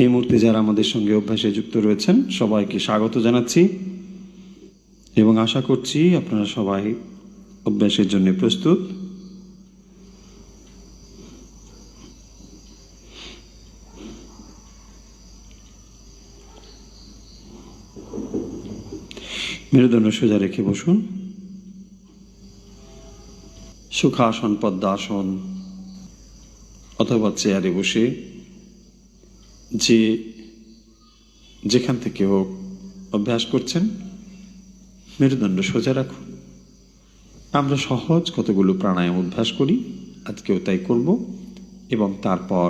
এই মুহূর্তে যারা আমাদের সঙ্গে অভ্যাসে যুক্ত রয়েছেন সবাইকে স্বাগত জানাচ্ছি এবং আশা করছি আপনারা সবাই অভ্যাসের জন্য প্রস্তুত। মেরুদণ্ড সোজা রেখে বসুন। সুখাসন, পদ্মাসন অথবা চেয়ারে বসে যেখান থেকে হোক অভ্যাস করছেন, মেরুদণ্ড সোজা রাখুন। আমরা সহজ কতগুলো প্রাণায়াম অভ্যাস করি, আজকেও তাই করব এবং তারপর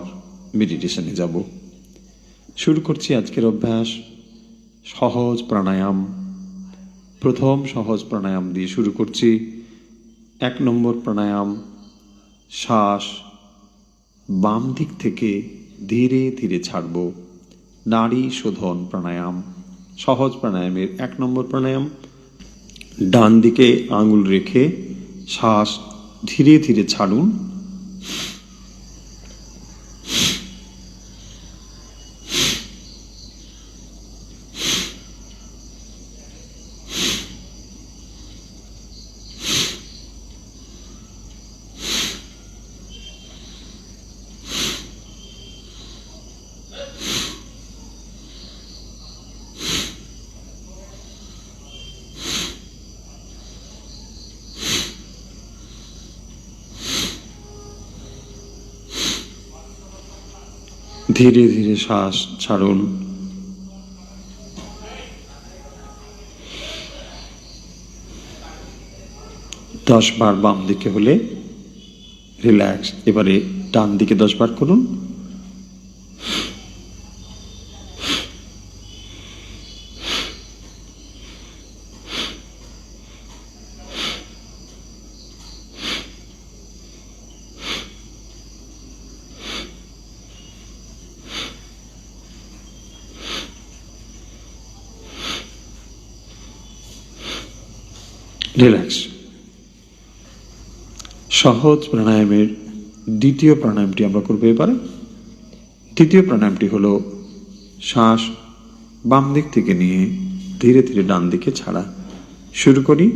মেডিটেশনে যাব। শুরু করছি আজকের অভ্যাস সহজ প্রাণায়াম। প্রথম সহজ প্রাণায়াম দিয়ে শুরু করছি। 1 নম্বর প্রাণায়াম, শ্বাস বাম দিক থেকে ধীরে ধীরে ছাড়ব। নাড়ি শোধন প্রাণায়াম। সহজ প্রাণায়ামের 1 নম্বর প্রাণায়াম, ডান দিকে আঙুল রেখে শ্বাস ধীরে ধীরে ছাড়ুন। ধীরে ধীরে শ্বাস ছাড়ুন। দশ বার বাম দিকে হলে রিল্যাক্স। এবারে ডান দিকে 10 বার করুন। রিল্যাক্স। সহজ প্রাণায়ামের দ্বিতীয় প্রাণায়ামটি আমরা করব এবারে। দ্বিতীয় প্রাণায়ামটি হলো শ্বাস বাম দিক থেকে নিয়ে ধীরে ধীরে ডান দিকে ছাড়া। শুরু করি।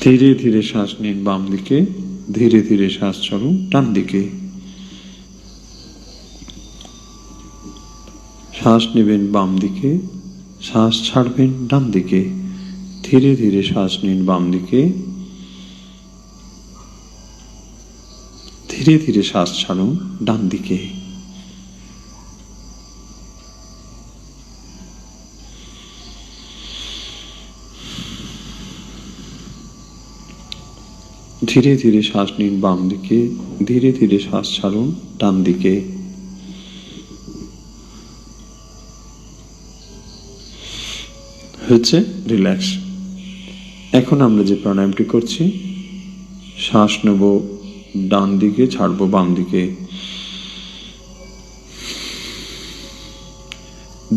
ধীরে ধীরে শ্বাস নিন বাম দিকে, ধীরে ধীরে শ্বাস ছাড়ুন ডান দিকে। শ্বাস নেবেন বাম দিকে, শ্বাস ছাড়বেন ডান দিকে। ধীরে ধীরে শ্বাস নিন বাম দিকে, ধীরে ধীরে শ্বাস ছাড়ুন ডান দিকে। ধীরে ধীরে শ্বাস নিন বাম দিকে, ধীরে ধীরে শ্বাস ছাড়ুন ডান দিকে। হচ্ছে রিল্যাক্স। এখন আমরা যে প্রাণায়ামটি করছি, শ্বাস নেব ডান দিকে, ছাড়বো বাম দিকে।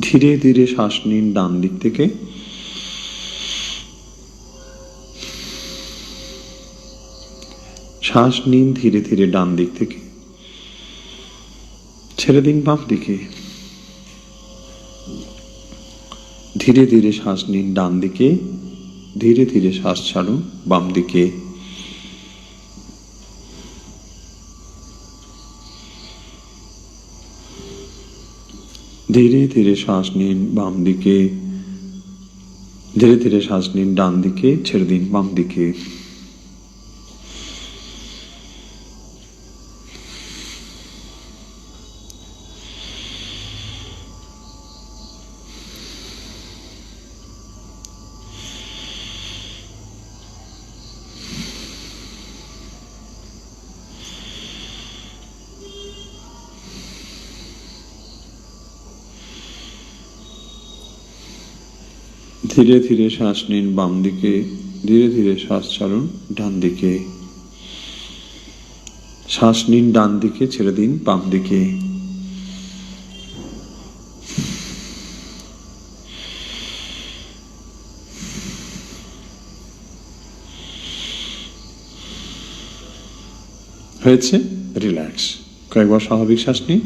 ধীরে ধীরে শ্বাস নিন ডান দিক থেকে, শ্বাস নিন ধীরে ধীরে ডান দিক থেকে, ছেড়ে দিন বাম দিকে। ধীরে ধীরে শ্বাস নিন ডান দিকে, ধীরে ধীরে শ্বাস ছাড়ুন বাম দিকে। ধীরে ধীরে শ্বাস নিন বাম দিকে, ধীরে ধীরে শ্বাস নিন ডান দিকে, ছেড়ে দিন বাম দিকে। ধীরে ধীরে শ্বাস নিন বাম দিকে, ধীরে ধীরে শ্বাস ছাড়ুন ডান দিকে। শ্বাস নিন ডান দিকে, ছেড়ে দিন বাম দিকে। হয়েছে, রিল্যাক্স। কয়েকবার স্বাভাবিক শ্বাস নিন।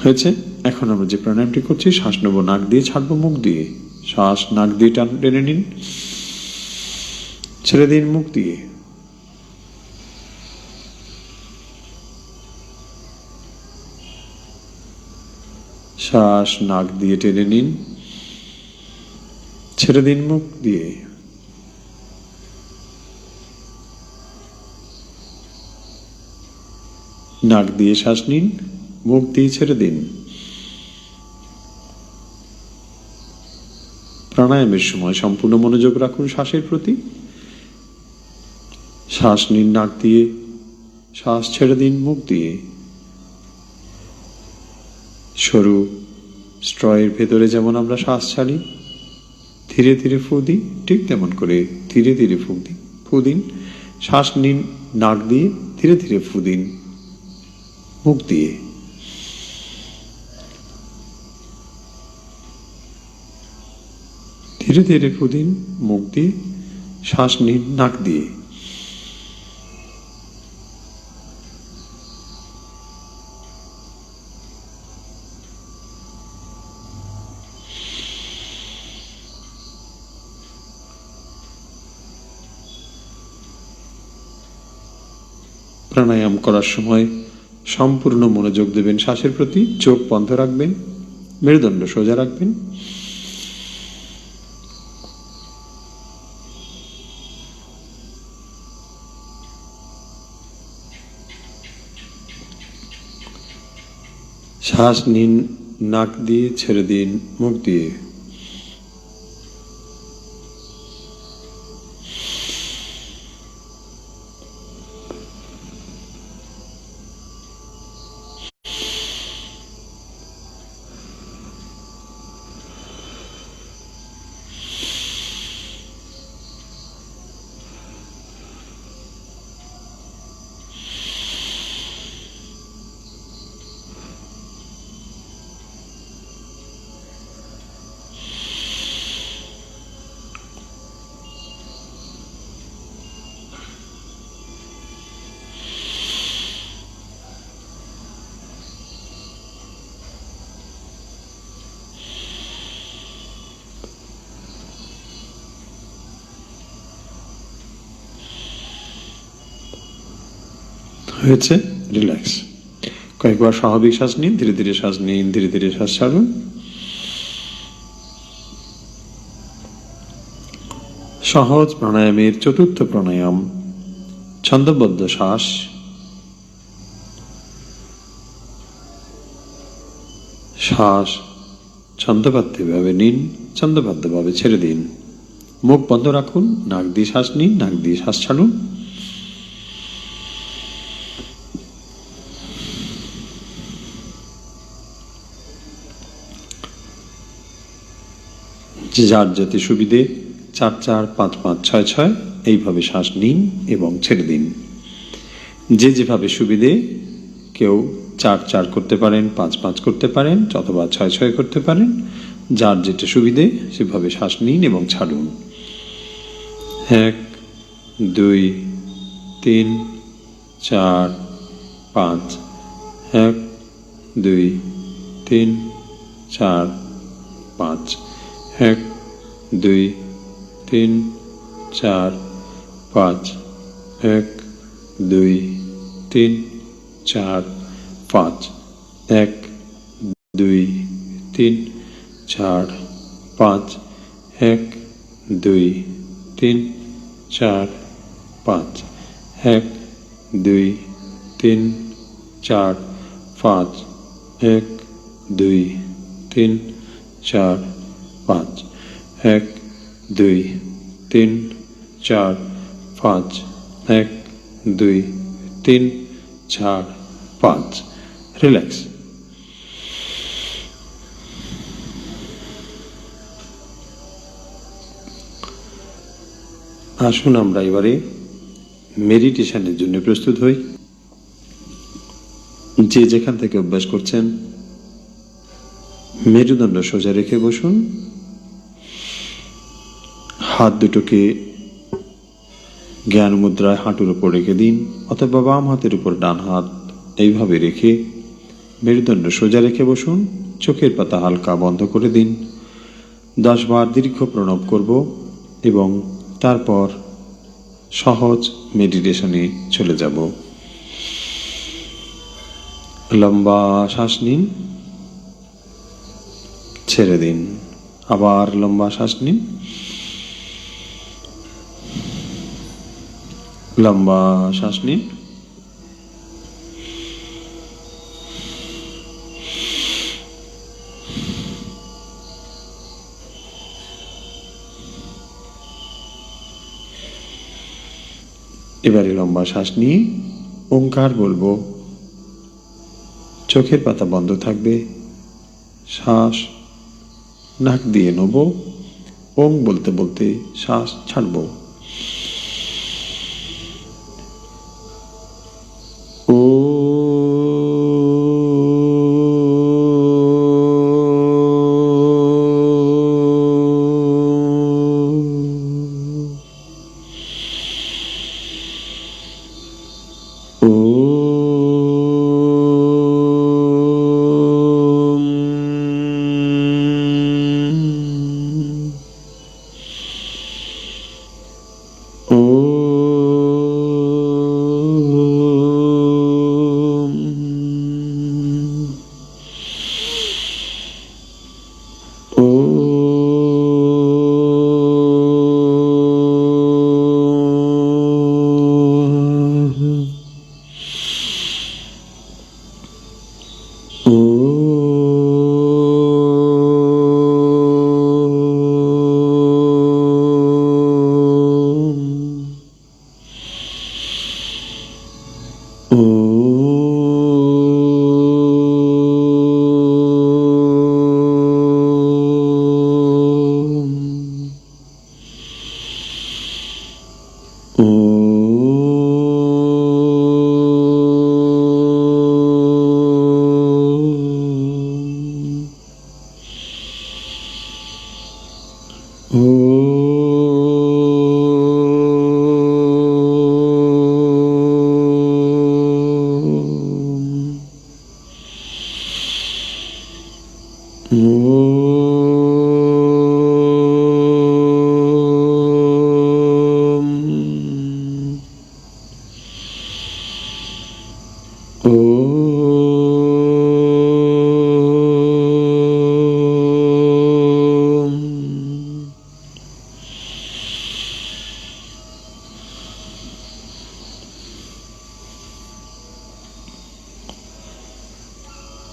হয়েছে। এখন আমরা যে প্রাণায়ামটি করছি, শ্বাস নেব নাক দিয়ে, ছাড়বো মুখ দিয়ে। শ্বাস নাক দিয়ে টেনে নিন, ছেড়ে দিন মুখ দিয়ে। শ্বাস নাক দিয়ে টেনে নিন, ছেড়ে দিন মুখ দিয়ে। নাক দিয়ে শ্বাস নিন, মুখ দিয়ে ছেড়ে দিন। প্রাণায়ামের সময় সম্পূর্ণ মনোযোগ রাখুন শ্বাসের প্রতি। শ্বাস নিন নাক দিয়ে, শ্বাস ছেড়ে দিন মুখ দিয়ে। সরু স্ট্রয়ের ভেতরে যেমন আমরা শ্বাস ছাড়ি, ধীরে ধীরে ফু দিই, ঠিক তেমন করে ধীরে ধীরে ফু দিন। শ্বাস নিন নাক দিয়ে, ধীরে ধীরে ফু দিন মুখ দিয়ে। ধীরে ধীরে ফু দিন মুখ দিয়ে, শ্বাস নিন নাক দিয়ে। প্রাণায়াম করার সময় সম্পূর্ণ মনোযোগ দেবেন শ্বাসের প্রতি। চোখ বন্ধ রাখবেন, মেরুদণ্ড সোজা রাখবেন। শ্বাস নিন নাক দিয়ে, ছেড়ে দিন মুখ দিয়ে। হয়েছে, রিল্যাক্স। কয়েকবার স্বাভাবিক শ্বাস নিন, ধীরে ধীরে শ্বাস নিন, ধীরে ধীরে শ্বাস ছাড়ুন। সহজ প্রাণায়ামের চতুর্থ প্রাণায়াম ছন্দবদ্ধ শ্বাস। শ্বাস ছন্দবদ্ধভাবে নিন, ছন্দবদ্ধভাবে ছেড়ে দিন। মুখ বন্ধ রাখুন, নাক দিয়ে শ্বাস নিন, নাক দিয়ে শ্বাস ছাড়ুন। যার যাতে সুবিধে 4 4 5 5 6 6 এইভাবে শ্বাস নিন এবং ছেড়ে দিন। যে যেভাবে সুবিধে, কেউ 4 4 করতে পারেন, 5 5 করতে পারেন, অথবা 6 6 করতে পারেন। যার যেটা সুবিধে সেভাবে শ্বাস নিন এবং ছাড়ুন। 1 2 3 4 5 1 2 3 4 5 1 2 3 4 5 1 2 3 4 5 1 2 3 4 5 1 2 3 4 5 1 2 3 4 5 1 2 3 4 5 1 2 3 4 5 1 2 3 4 5। রিল্যাক্স। আসুন আমরা এবারে মেডিটেশনের জন্য প্রস্তুত হই। যে যেখান থেকে অভ্যাস করছেন মেরুদণ্ড সোজা রেখে বসুন। হাত দুটোকে জ্ঞান মুদ্রায় হাঁটুর উপর রেখে দিন, অথবা বাম হাতের উপর ডান হাত এইভাবে রেখে মেরুদণ্ড সোজা রেখে বসুন। চোখের পাতা হালকা বন্ধ করে দিন। 10 বার দীর্ঘ প্রণব করব এবং তারপর সহজ মেডিটেশনে চলে যাব। লম্বা শ্বাস নিন, ছেড়ে দিন। আবার লম্বা শ্বাস নিন, লম্বা শ্বাস নিন, এবারে লম্বা শ্বাস নিয়ে ওঙ্কার বলবো। চোখের পাতা বন্ধ থাকবে, শ্বাস নাক দিয়ে নেব, ওং বলতে বলতে শ্বাস ছাড়ব। ও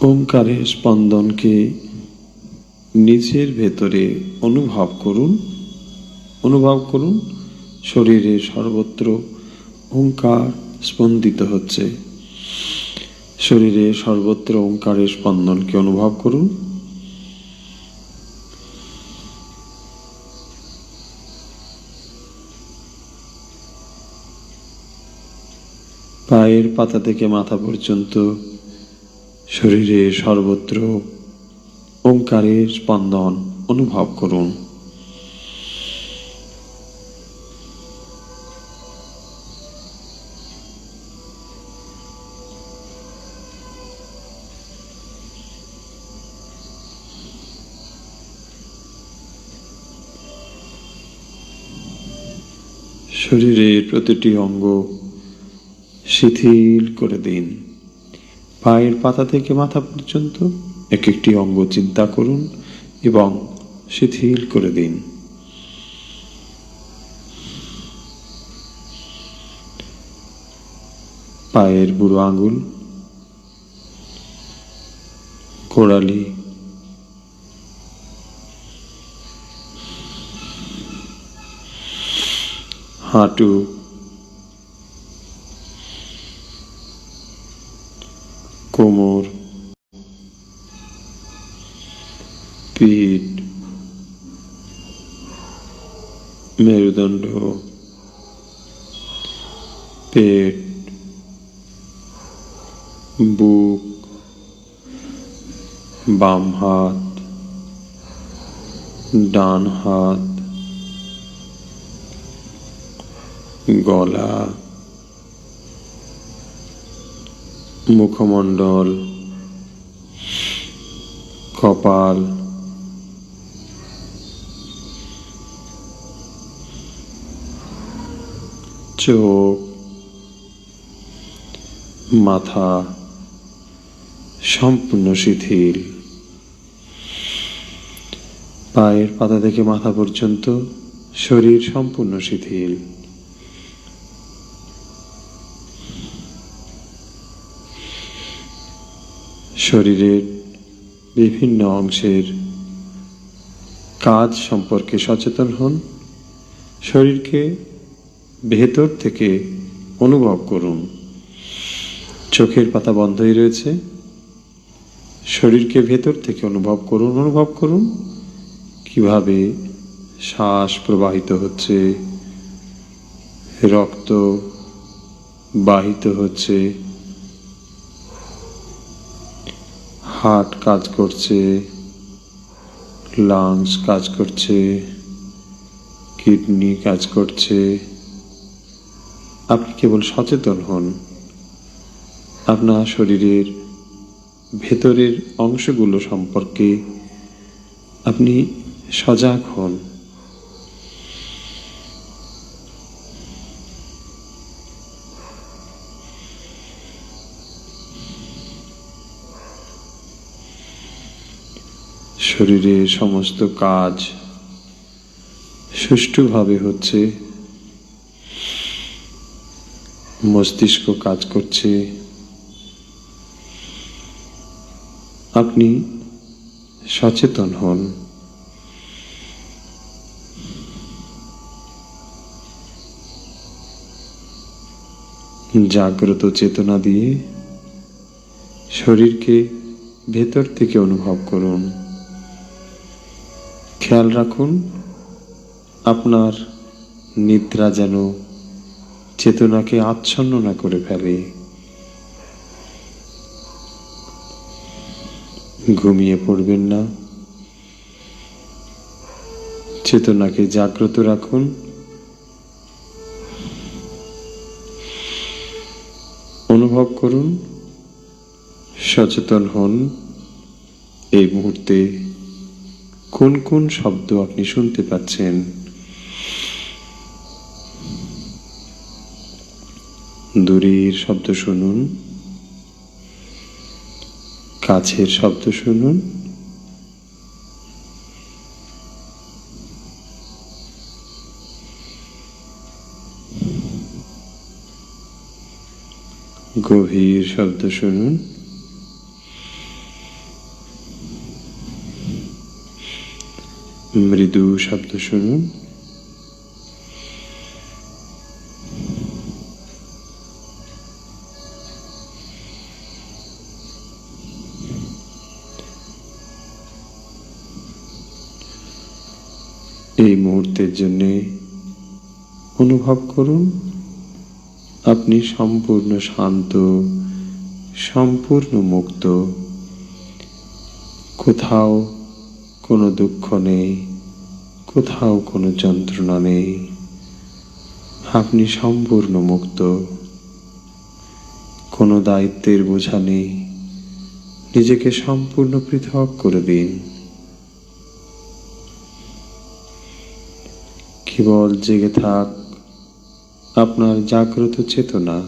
ওঙ্কারের স্পন্দনকে নিজের ভেতরে অনুভব করুন। শরীরের সর্বত্র ওঙ্কার স্পন্দিত হচ্ছে। শরীরের সর্বত্র ওঙ্কারের স্পন্দনকে অনুভব করুন। পায়ের পাতা থেকে মাথা পর্যন্ত শরীরের সর্বত্র ওঙ্কারের স্পন্দন অনুভব করুন। শরীরের প্রতিটি অঙ্গ শিথিল করে দিন। পায়ের পাতা থেকে মাথা পর্যন্ত এক একটি অঙ্গ চিন্তা করুন এবং শিথিল করে দিন। পায়ের বুড়ো আঙুল, গোড়ালি, হাঁটু, কোমর, পিঠ, মেরুদণ্ড, পেট, বুক, বাম হাত, ডান হাত, গলা, মুখমণ্ডল, কপাল, চোখ, মাথা সম্পূর্ণ শিথিল। পায়ের পাতা থেকে মাথা পর্যন্ত শরীর সম্পূর্ণ শিথিল। শরীরের বিভিন্ন অংশের কাজ সম্পর্কে সচেতন হন। শরীরকে ভেতর থেকে অনুভব করুন। চোখের পাতা বন্ধই রয়েছে। শরীরকে ভেতর থেকে অনুভব করুন। অনুভব করুন কিভাবে শ্বাস প্রবাহিত হচ্ছে, রক্ত বাহিত হচ্ছে, হার্ট কাজ করছে, লাংস কাজ করছে, কিডনি কাজ করছে। আপনি কেবল সচেতন হন। আপনার শরীরের ভেতরের অংশগুলো সম্পর্কে আপনি সজাগ হন। শরীরের সমস্ত কাজ সুষ্ঠুভাবে হচ্ছে। মস্তিষ্ক কাজ করছে। আপনি সচেতন হন। জাগ্রত চেতনা দিয়ে শরীরকে ভেতর থেকে অনুভব করুন। খেয়াল রাখুন আপনার নিদ্রা যেন চেতনাকে আচ্ছন্ন না করে ফেলে। ঘুমিয়ে পড়বেন না। চেতনাকে জাগ্রত রাখুন। অনুভব করুন, সচেতন হন এই মুহূর্তে কোন কোন শব্দ আপনি শুনতে পাচ্ছেন। দূরের শব্দ শুনুন, কাছের শব্দ শুনুন, গভীর শব্দ শুনুন, মৃদু শব্দ শুনুন, এই মুহূর্তের জন্য অনুভব করুন আপনি সম্পূর্ণ শান্ত, সম্পূর্ণ মুক্ত। কোথাও কোনো দুঃখ নেই, কোথাও কোনো যন্ত্রণা নেই। আপনি সম্পূর্ণ মুক্ত। কোনো দায়িত্বের বোঝা নেই। নিজেকে সম্পূর্ণ পৃথক করে দিন। কেবল জেগে থাক আপনার জাগ্রত চেতনা।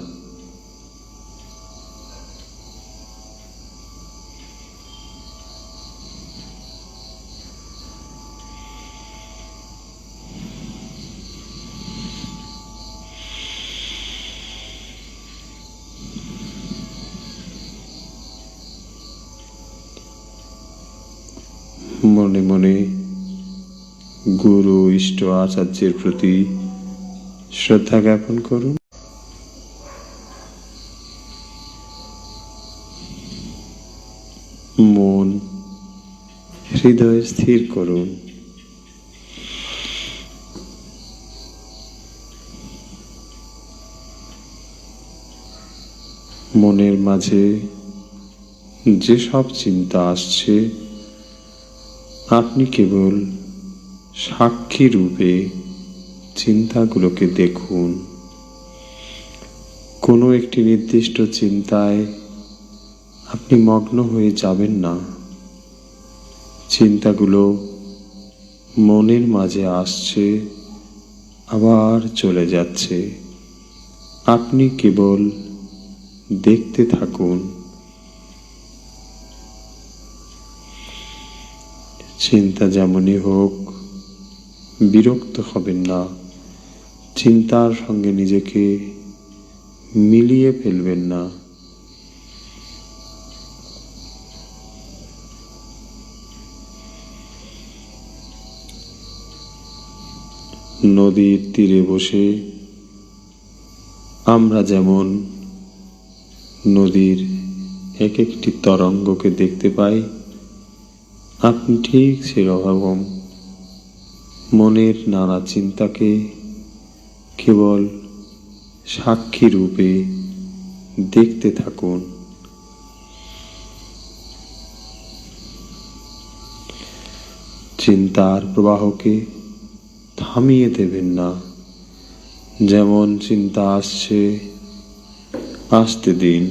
মনে মনে গুরু ইষ্ট আচার্যের প্রতি শ্রদ্ধা জ্ঞাপন করুন। মন হৃদয়ে স্থির করুন। মনের মাঝে যে সব চিন্তা আসছে, আপনি কেবল সাক্ষী রূপে চিন্তাগুলোকে দেখুন। কোনো একটি নির্দিষ্ট চিন্তায় আপনি মগ্ন হয়ে যাবেন না। চিন্তাগুলো মনের মাঝে আসছে, আবার চলে যাচ্ছে। আপনি কেবল দেখতে থাকুন। চিন্তা যেমনই হোক, বিরক্ত হবেন না। চিন্তার সঙ্গে নিজেকে মিলিয়ে ফেলবেন না। নদীর তীরে বসে আমরা যেমন নদীর এক একটি তরঙ্গকে দেখতে পাই, আপনি ঠিক সেরকম মনের নানা চিন্তাকে কেবল সাক্ষী রূপে দেখতে থাকুন। চিন্তার প্রবাহকে থামিয়ে দেবেন না। যেমন চিন্তা আসছে, আসতে দিন।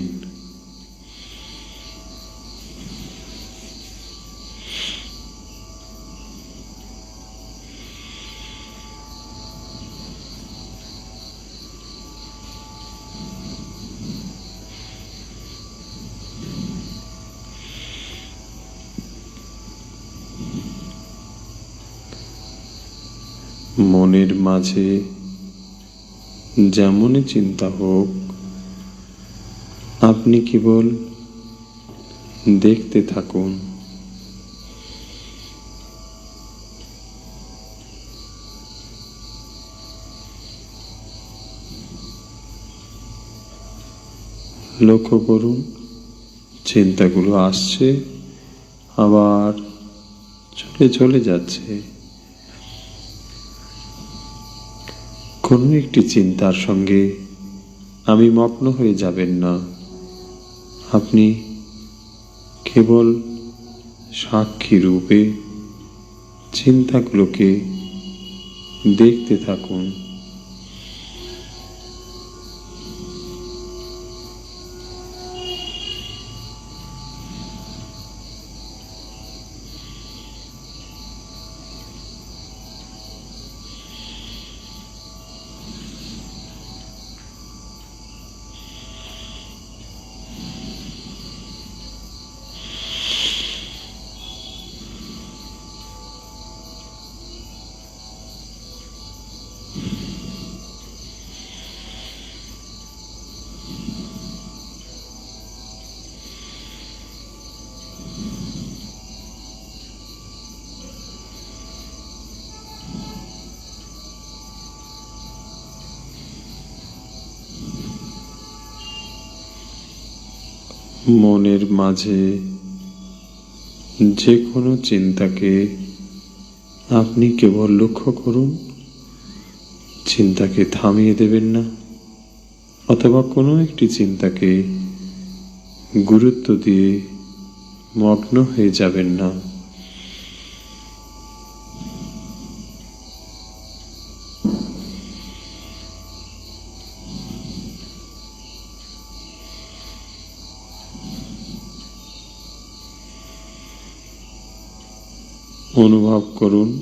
মনের মাঝে যেমনই চিন্তা হোক, আপনি কেবল দেখতে থাকুন। লক্ষ্য করুন, চিন্তাগুলো আসছে, আবার চলে যাচ্ছে। কোনো একটি চিন্তার সঙ্গে আমি মগ্ন হয়ে যাবেন না। আপনি কেবল সাক্ষী রূপে চিন্তাগুলোকে দেখতে থাকুন। মনের মাঝে যে কোনো চিন্তাকে আপনি কেবল লক্ষ্য করুন, চিন্তাকে থামিয়ে দেবেন না। অথবা কোনো একটি চিন্তাকে গুরুত্ব দিয়ে মগ্ন হয়ে যাবেন না। অনুভব করুন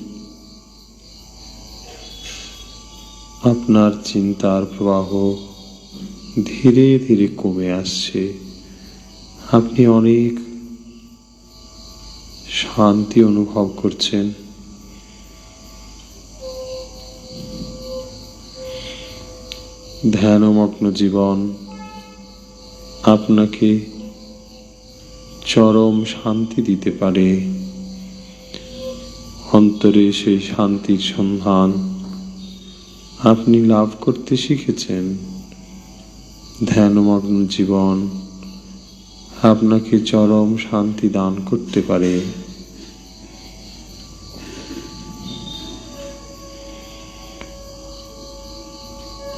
আপনার চিন্তার প্রবাহ ধীরে ধীরে কমে আসছে। আপনি অনেক শান্তি অনুভব করছেন। ধ্যানমগ্ন জীবন আপনাকে চরম শান্তি দিতে পারে। অন্তরে সেই শান্তির সন্ধান আপনি লাভ করতে শিখেছেন। ধ্যানমগ্ন জীবন আপনাকে চরম শান্তি দান করতে পারে।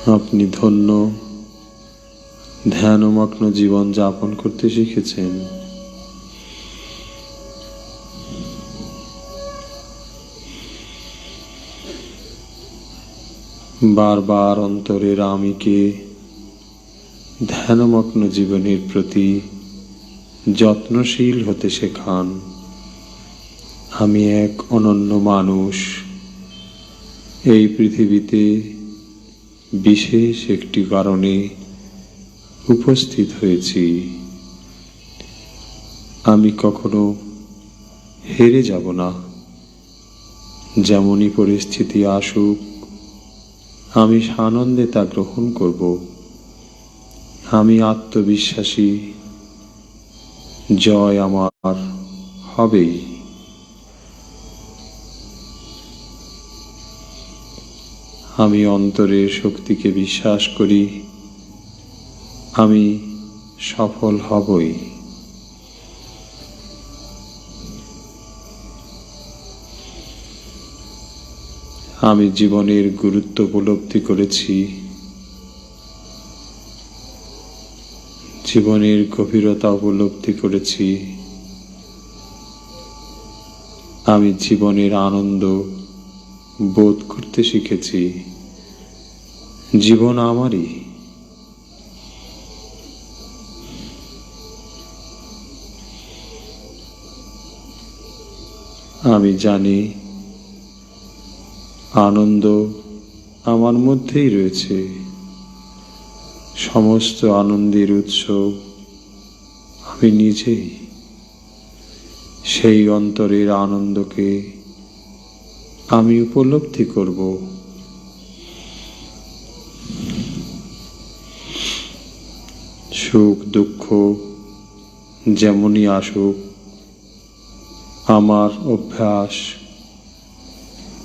আপনি ধন্য, ধ্যানমগ্ন জীবন যাপন করতে শিখেছেন। বারবার অন্তরের আমিকে ধ্যানমগ্ন জীবনের প্রতি যত্নশীল হতে শেখান। আমি এক অনন্য মানুষ, এই পৃথিবীতে বিশেষ একটি কারণে উপস্থিত হয়েছি। আমি কখনো হেরে যাব না। যেমনই পরিস্থিতি আসুক, আমি সানন্দে তা গ্রহণ করব। আমি আত্মবিশ্বাসী, জয় আমার হবেই। আমি অন্তরের শক্তিকে বিশ্বাস করি, আমি সফল হবই। আমি জীবনের গুরুত্ব উপলব্ধি করেছি, জীবনের গভীরতা উপলব্ধি করেছি। আমি জীবনের আনন্দ বোধ করতে শিখেছি। জীবন আমারই। আমি জানি আনন্দ আমার মধ্যেই রয়েছে। সমস্ত আনন্দের উৎস আমি নিজেই। সেই অন্তরের আনন্দকে আমি উপলব্ধি করব। সুখ দুঃখ যেমনই আসুক, আমার অভ্যাস,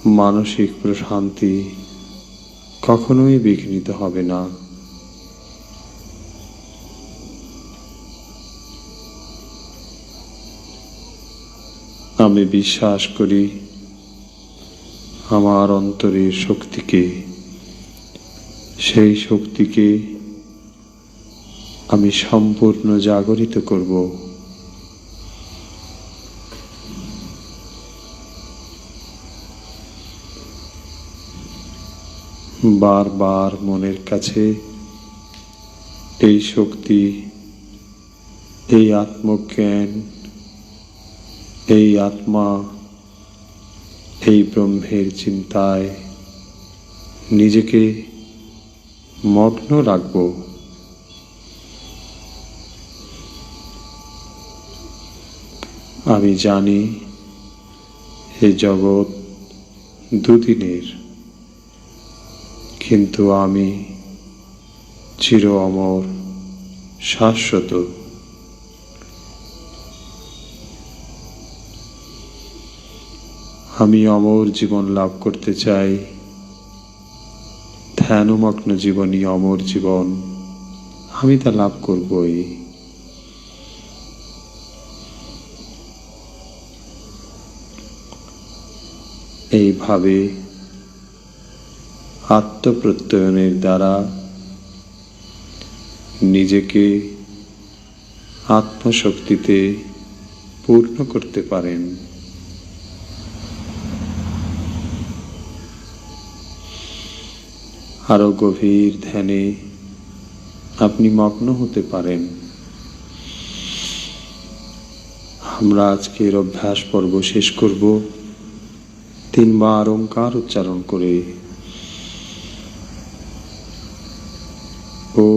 মানসিক প্রশান্তি কখনোই বিঘ্নিত হবে না। আমি বিশ্বাস করি আমার অন্তরের শক্তিকে। সেই শক্তিকে আমি সম্পূর্ণ জাগরিত করব। বারবার মনের কাছে এই শক্তি, এই আত্মজ্ঞান, এই আত্মা, এই ব্রহ্মের চিন্তায় নিজেকে মগ্ন রাখব। আমি জানি এই জগৎ দুদিনের, কিন্তু আমি চির অমর, শাশ্বত। আমি অমর জীবন লাভ করতে চাই। ধ্যানমগ্ন জীবনই অমর জীবন। আমি তা লাভ করবই। এইভাবে আত্মপ্রত্যয়নের দ্বারা নিজেকে আত্মশক্তিতে পূর্ণ করতে পারেন। আরো গভীর ধ্যানে আপনি মগ্ন হতে পারেন। আমরা আজকের অভ্যাস পর্ব শেষ করব 3 বার ওঙ্কার উচ্চারণ করে। ও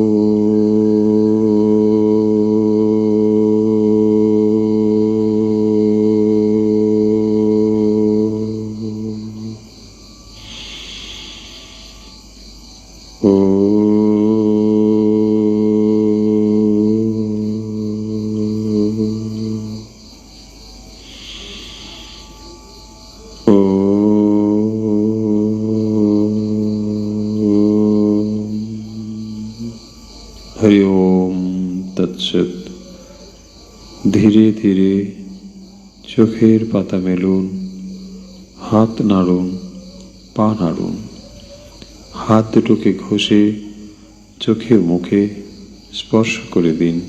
हरि ओम तत्सत। धीरे धीरे चोखेर पाता मेलुन, हाथ नाड़ुन, पा नाड़ुन, हाथ दुटोके घषे चोखे मुखे स्पर्श करे दिन।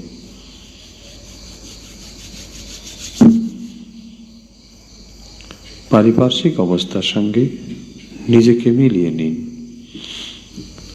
पारिपार्श्विक अवस्थार संगे निजेके मिलिए निन।